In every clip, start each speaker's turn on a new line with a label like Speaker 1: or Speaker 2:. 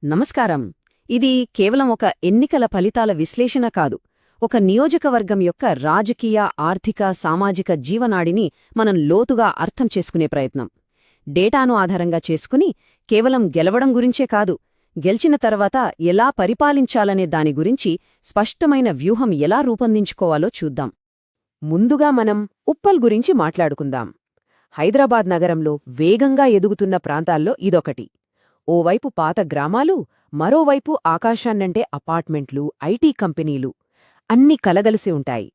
Speaker 1: నమస్కారం. ఇది కేవలం ఒక ఎన్నికల ఫలితాల విశ్లేషణ కాదు, ఒక నియోజకవర్గం యొక్క రాజకీయ, ఆర్థిక, సామాజిక జీవనాడిని మనం లోతుగా అర్థం చేసుకునే ప్రయత్నం. డేటాను ఆధారంగా చేసుకుని కేవలం గెలవడం గురించే కాదు, గెలిచిన తర్వాత ఎలా పరిపాలించాలనే దాని గురించి స్పష్టమైన వ్యూహం ఎలా రూపొందించుకోవాలో చూద్దాం. ముందుగా మనం ఉప్పల్ గురించి మాట్లాడుకుందాం. హైదరాబాద్ నగరంలో వేగంగా ఎదుగుతున్న ప్రాంతాల్లో ఇదొకటి. ఓవైపు పాత గ్రామాలు, మరోవైపు ఆకాశాన్నంటే అపార్ట్మెంట్లు, ఐటీ కంపెనీలు అన్నీ కలగలిసి ఉంటాయి.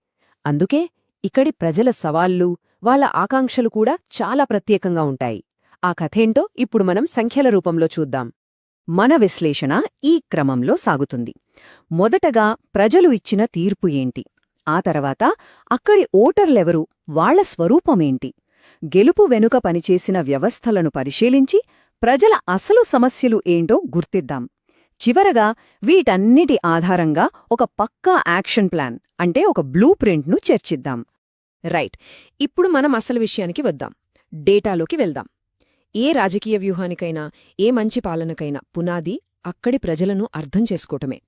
Speaker 1: అందుకే ఇక్కడి ప్రజల సవాళ్లు, వాళ్ళ ఆకాంక్షలు కూడా చాలా ప్రత్యేకంగా ఉంటాయి. ఆ కథేంటో ఇప్పుడు మనం సంఖ్యల రూపంలో చూద్దాం. మన విశ్లేషణ ఈ క్రమంలో సాగుతుంది. మొదటగా ప్రజలు ఇచ్చిన తీర్పు ఏంటి, ఆ తర్వాత అక్కడి ఓటర్లెవరు, వాళ్ల స్వరూపమేంటి, గెలుపు వెనుక పనిచేసిన వ్యవస్థలను పరిశీలించి ప్రజల అసలు సమస్యలు ఏంటో గుర్తిద్దాం. చివరగా వీటన్నిటి ఆధారంగా ఒక పక్కా యాక్షన్ ప్లాన్, అంటే ఒక బ్లూ ప్రింట్ను చర్చిద్దాం. రైట్, ఇప్పుడు మనం అసలు విషయానికి వద్దాం. డేటాలోకి వెళ్దాం. ఏ రాజకీయ వ్యూహానికైనా, ఏ మంచి పాలనకైనా పునాది అక్కడి ప్రజలను అర్థం చేసుకోవటమే.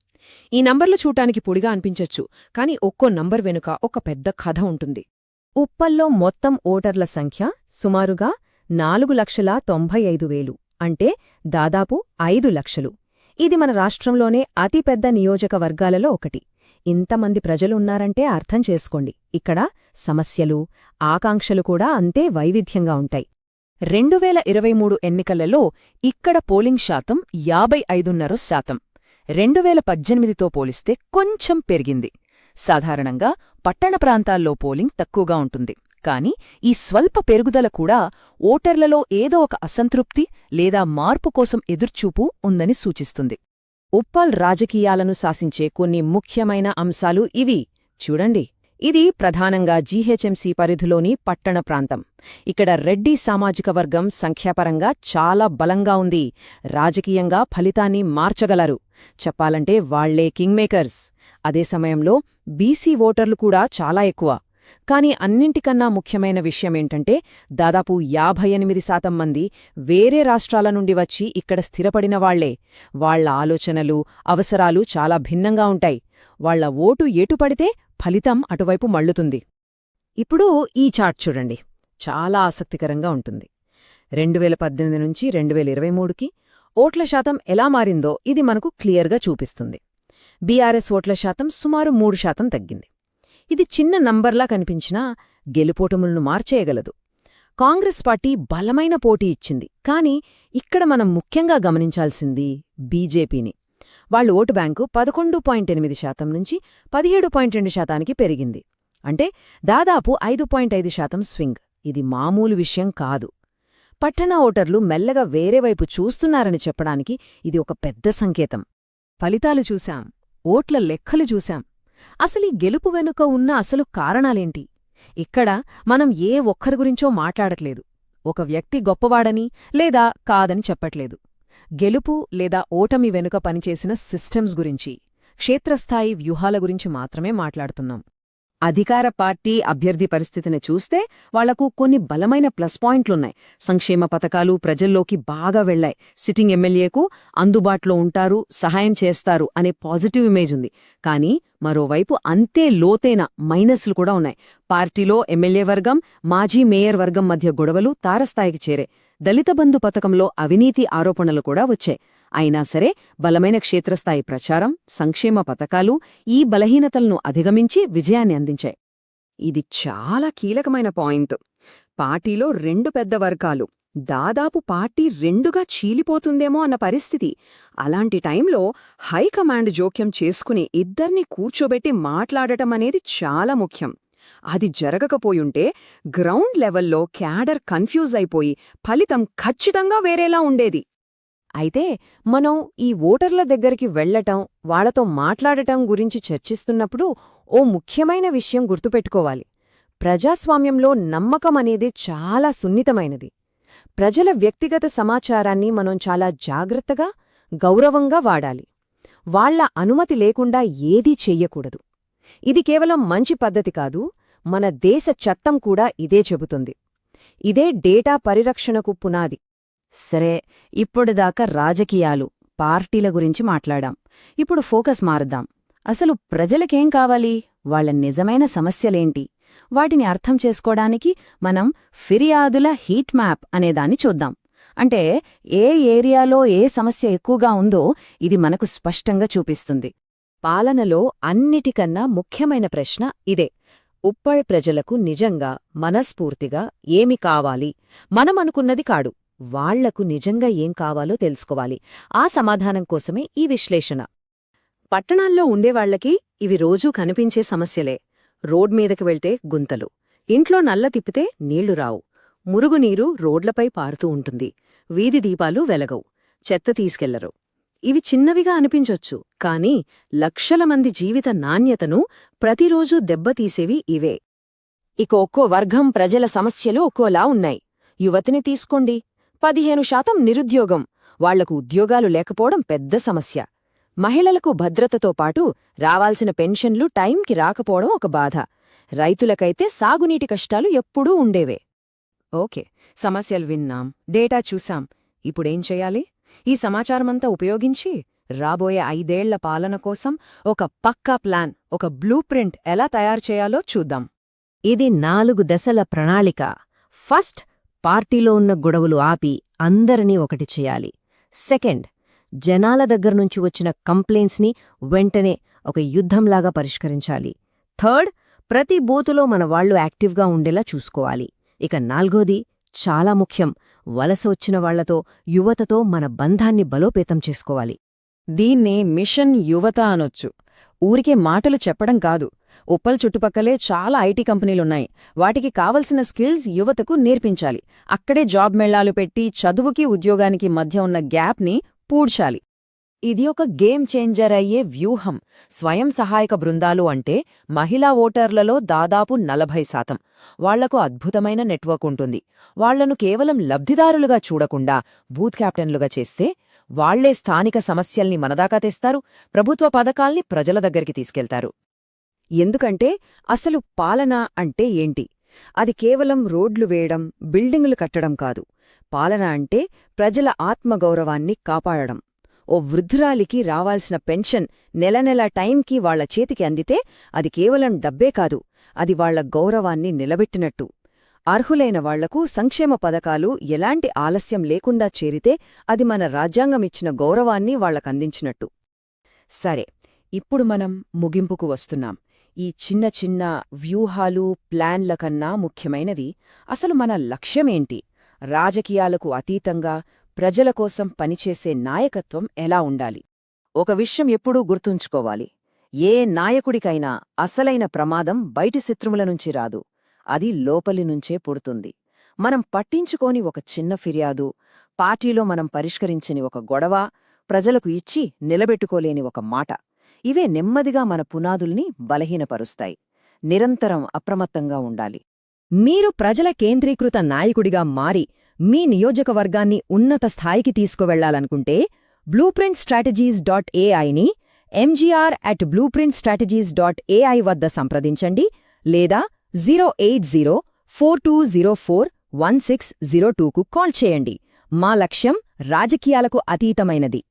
Speaker 1: ఈ నంబర్లు చూడటానికి పొడిగా అనిపించొచ్చు, కాని ఒక్కో నంబర్ వెనుక ఒక పెద్ద కథ ఉంటుంది. ఉప్పల్లో మొత్తం ఓటర్ల సంఖ్య సుమారుగా 4,95,000, అంటే దాదాపు 5 లక్షలు. ఇది మన రాష్ట్రంలోనే అతిపెద్ద నియోజకవర్గాలలో ఒకటి. ఇంతమంది ప్రజలున్నారంటే అర్థం చేసుకోండి, ఇక్కడ సమస్యలు, ఆకాంక్షలు కూడా అంతే వైవిధ్యంగా ఉంటాయి. 2023 ఎన్నికలలో ఇక్కడ పోలింగ్ శాతం 55.5%. 2018తో పోలిస్తే కొంచెం పెరిగింది. సాధారణంగా పట్టణ ప్రాంతాల్లో పోలింగ్ తక్కువగా ఉంటుంది, కాని ఈ స్వల్ప పెరుగుదల కూడా ఓటర్లలో ఏదో ఒక అసంతృప్తి లేదా మార్పు కోసం ఎదుర్చూపు ఉందని సూచిస్తుంది. ఉప్పల్ రాజకీయాలను శాసించే కొన్ని ముఖ్యమైన అంశాలు ఇవి చూడండి. ఇది ప్రధానంగా జీహెచ్ఎంసీ పరిధిలోని పట్టణ ప్రాంతం. ఇక్కడ రెడ్డి సామాజిక వర్గం సంఖ్యాపరంగా చాలా బలంగా ఉంది. రాజకీయంగా ఫలితాన్ని మార్చగలరు. చెప్పాలంటే వాళ్లే కింగ్ మేకర్స్. అదే సమయంలో బీసీ ఓటర్లు కూడా చాలా ఎక్కువ. కాని అన్నింటికన్నా ముఖ్యమైన విషయమేంటంటే దాదాపు 58% మంది వేరే రాష్ట్రాల నుండి వచ్చి ఇక్కడ స్థిరపడిన వాళ్లే. వాళ్ల ఆలోచనలు, అవసరాలు చాలా భిన్నంగా ఉంటాయి. వాళ్ల ఓటు ఎటుపడితే ఫలితం అటువైపు మళ్లుతుంది. ఇప్పుడు ఈ చార్ట్ చూడండి, చాలా ఆసక్తికరంగా ఉంటుంది. 2018 నుంచి 2023కి ఓట్ల శాతం ఎలా మారిందో ఇది మనకు క్లియర్గా చూపిస్తుంది. బీఆర్ఎస్ ఓట్ల శాతం సుమారు 3% తగ్గింది. ఇది చిన్న నంబర్లా కనిపించినా గెలుపోటములను మార్చేయగలదు. కాంగ్రెస్ పార్టీ బలమైన పోటీ ఇచ్చింది, కాని ఇక్కడ మనం ముఖ్యంగా గమనించాల్సింది బీజేపీని. వాళ్ల ఓటు బ్యాంకు 11.8% నుంచి 17.2%కి పెరిగింది. అంటే దాదాపు 5.5% స్వింగ్. ఇది మామూలు విషయం కాదు. పట్టణ ఓటర్లు మెల్లగా వేరేవైపు చూస్తున్నారని చెప్పడానికి ఇది ఒక పెద్ద సంకేతం. ఫలితాలు చూశాం, ఓట్ల లెక్కలు చూశాం. అసలీ గెలుపు వెనుక ఉన్న అసలు కారణాలేంటి? ఇక్కడ మనం ఏ ఒక్కరి గురించో మాట్లాడట్లేదు. ఒక వ్యక్తి గొప్పవాడని లేదా కాదని చెప్పట్లేదు. గెలుపు లేదా ఓటమి వెనుక పనిచేసిన సిస్టమ్స్ గురించి, క్షేత్రస్థాయి వ్యూహాల గురించి మాత్రమే మాట్లాడుతున్నాం. అధికార పార్టీ అభ్యర్థి పరిస్థితిని చూస్తే వాళ్లకు కొన్ని బలమైన ప్లస్ పాయింట్లున్నాయి. సంక్షేమ పథకాలు ప్రజల్లోకి బాగా వెళ్లాయి. సిట్టింగ్ ఎమ్మెల్యేకు అందుబాటులో ఉంటారు, సహాయం చేస్తారు అనే పాజిటివ్ ఇమేజ్ ఉంది. కానీ మరోవైపు అంతే లోతైన మైనస్లు కూడా ఉన్నాయి. పార్టీలో ఎమ్మెల్యే వర్గం, మాజీ మేయర్ వర్గం మధ్య గొడవలు తారస్థాయికి చేరే. దళిత బంధు పథకంలో అవినీతి ఆరోపణలు కూడా వచ్చాయి. అయినా సరే బలమైన క్షేత్రస్థాయి ప్రచారం, సంక్షేమ పథకాలు ఈ బలహీనతలను అధిగమించి విజయాన్ని అందించాయి. ఇది చాలా కీలకమైన పాయింట్. పార్టీలో 2 పెద్ద వర్గాలు, దాదాపు పార్టీ 2గా చీలిపోతుందేమో అన్న పరిస్థితి. అలాంటి టైంలో హైకమాండ్ జోక్యం చేసుకుని ఇద్దర్నీ కూర్చోబెట్టి మాట్లాడటమనేది చాలా ముఖ్యం. అది జరగకపోయుంటే గ్రౌండ్ లెవెల్లో క్యాడర్ కన్ఫ్యూజ్ అయిపోయి ఫలితం ఖచ్చితంగా వేరేలా ఉండేది. అయితే మనం ఈ ఓటర్ల దగ్గరికి వెళ్లటం, వాళ్లతో మాట్లాడటం గురించి చర్చిస్తున్నప్పుడు ఓ ముఖ్యమైన విషయం గుర్తుపెట్టుకోవాలి. ప్రజాస్వామ్యంలో నమ్మకం అనేది చాలా సున్నితమైనది. ప్రజల వ్యక్తిగత సమాచారాన్ని మనం చాలా జాగ్రత్తగా, గౌరవంగా వాడాలి. వాళ్ల అనుమతి లేకుండా ఏదీ చెయ్యకూడదు. ఇది కేవలం మంచి పద్ధతి కాదు, మన దేశ చట్టం కూడా ఇదే చెబుతుంది. ఇదే డేటా పరిరక్షణకు పునాది. సరే, ఇప్పటిదాకా రాజకీయాలు, పార్టీల గురించి మాట్లాడాం. ఇప్పుడు ఫోకస్ మారుద్దాం. అసలు ప్రజలకేం కావాలి? వాళ్ళ నిజమైన సమస్యలేంటి? వాటిని అర్థం చేసుకోవడానికి మనం ఫిర్యాదుల హీట్ మ్యాప్ అనేదాన్ని చూద్దాం. అంటే ఏ ఏరియాలో ఏ సమస్య ఎక్కువగా ఉందో ఇది మనకు స్పష్టంగా చూపిస్తుంది. పాలనలో అన్నిటికన్నా ముఖ్యమైన ప్రశ్న ఇదే. ఉప్పల్ ప్రజలకు నిజంగా, మనస్ఫూర్తిగా ఏమి కావాలి? మనమనుకున్నది కాడు, వాళ్లకు నిజంగా ఏం కావాలో తెలుసుకోవాలి. ఆ సమాధానం కోసమే ఈ విశ్లేషణ. పట్టణాల్లో ఉండేవాళ్లకి ఇవి రోజూ కనిపించే సమస్యలే. రోడ్మీదకి వెళ్తే గుంతలు, ఇంట్లో నల్ల తిప్పితే నీళ్లు రావు, మురుగునీరు రోడ్లపై పారుతూ ఉంటుంది, వీధి దీపాలు వెలగవు, చెత్త తీసుకెళ్లరు. ఇవి చిన్నవిగా అనిపించొచ్చు, కానీ లక్షల మంది జీవిత నాణ్యతను ప్రతిరోజూ దెబ్బతీసేవి ఇవే. ఇక ఒక్కో వర్గం ప్రజల సమస్యలు ఒక్కోలా ఉన్నాయి. యువతిని తీసుకోండి. 15% నిరుద్యోగం. వాళ్లకు ఉద్యోగాలు లేకపోవడం పెద్ద సమస్య. మహిళలకు భద్రతతో పాటు రావాల్సిన పెన్షన్లు టైంకి రాకపోవడం ఒక బాధ. రైతులకైతే సాగునీటి కష్టాలు ఎప్పుడూ ఉండేవే. ఓకే, సమస్యలు విన్నాం, డేటా చూసాం. ఇప్పుడేం చెయ్యాలి? ఈ సమాచారమంతా ఉపయోగించి రాబోయే 5 ఏళ్ల పాలన కోసం ఒక పక్కా ప్లాన్, ఒక బ్లూ ప్రింట్ ఎలా తయారు చేయాలో చూద్దాం. ఇది 4 దశల ప్రణాళిక. ఫస్ట్, పార్టీలో ఉన్న గొడవలు ఆపి అందరినీ ఒకటి చేయాలి. సెకండ్, జనాల దగ్గర్నుంచి వచ్చిన కంప్లైంట్స్ని వెంటనే ఒక యుద్ధంలాగా పరిష్కరించాలి. థర్డ్, ప్రతి బూతులో మన వాళ్లు యాక్టివ్గా ఉండేలా చూసుకోవాలి. ఇక 4వది చాలా ముఖ్యం, వలస వచ్చిన వాళ్లతో, యువతతో మన బంధాన్ని బలోపేతం చేసుకోవాలి. దీన్నే మిషన్ యువత అనొచ్చు. ఊరికే మాటలు చెప్పడం కాదు. ఉప్పల్ చుట్టుపక్కలే చాలా ఐటీ కంపెనీలున్నాయి. వాటికి కావలసిన స్కిల్స్ యువతకు నేర్పించాలి. అక్కడే జాబ్ మేళాలు పెట్టి చదువుకి ఉద్యోగానికి మధ్య ఉన్న గ్యాప్ని పూడ్చాలి. ఇది ఒక గేమ్ చేంజర్ అయ్యే వ్యూహం. స్వయం సహాయక బృందాలు అంటే మహిళా ఓటర్లలో దాదాపు 40%. వాళ్లకు అద్భుతమైన నెట్వర్క్ ఉంటుంది. వాళ్లను కేవలం లబ్ధిదారులుగా చూడకుండా బూత్ కెప్టెన్లుగా చేస్తే వాళ్లే స్థానిక సమస్యల్ని మనదాకా తెస్తారు, ప్రభుత్వ పథకాల్ని ప్రజల దగ్గరికి తీసుకెళ్తారు. ఎందుకంటే అసలు పాలన అంటే ఏంటి? అది కేవలం రోడ్లు వేయడం, బిల్డింగులు కట్టడం కాదు. పాలన అంటే ప్రజల ఆత్మగౌరవాన్ని కాపాడడం. ఓ వృద్ధురాలికి రావాల్సిన పెన్షన్ నెల టైంకి వాళ్ల చేతికి అందితే అది కేవలం డబ్బే కాదు, అది వాళ్ల గౌరవాన్ని నిలబెట్టినట్టు. అర్హులైన వాళ్లకు సంక్షేమ పథకాలు ఎలాంటి ఆలస్యం లేకుండా చేరితే అది మన రాజ్యాంగమిచ్చిన గౌరవాన్ని వాళ్లకందించినట్టు. సరే, ఇప్పుడు మనం ముగింపుకు వస్తున్నాం. ఈ చిన్న చిన్న వ్యూహాలు, ప్లాన్ల కన్నా ముఖ్యమైనది అసలు మన లక్ష్యమేంటి? రాజకీయాలకు అతీతంగా ప్రజల కోసం పనిచేసే నాయకత్వం ఎలా ఉండాలి? ఒక విషయం ఎప్పుడూ గుర్తుంచుకోవాలి. ఏ నాయకుడికైనా అసలైన ప్రమాదం బయటి శత్రువుల నుంచి రాదు, అది లోపలి నుంచే పుడుతుంది. మనం పట్టించుకోని ఒక చిన్న ఫిర్యాదు, పార్టీలో మనం పరిష్కరించని ఒక గొడవ, ప్రజలకు ఇచ్చి నిలబెట్టుకోలేని ఒక మాట, ఇవే నెమ్మదిగా మన పునాదుల్ని బలహీనపరుస్తాయి. నిరంతరం అప్రమత్తంగా ఉండాలి. మీరు ప్రజల కేంద్రీకృత నాయకుడిగా మారి మీ నియోజకవర్గాన్ని ఉన్నత స్థాయికి తీసుకువెళ్లాలనుకుంటే blueprintstrategies.aiని mgr@blueprintstrategies.ai వద్ద సంప్రదించండి, లేదా 08042041602కు కాల్ చేయండి. మా లక్ష్యం రాజకీయాలకు అతీతమైనది.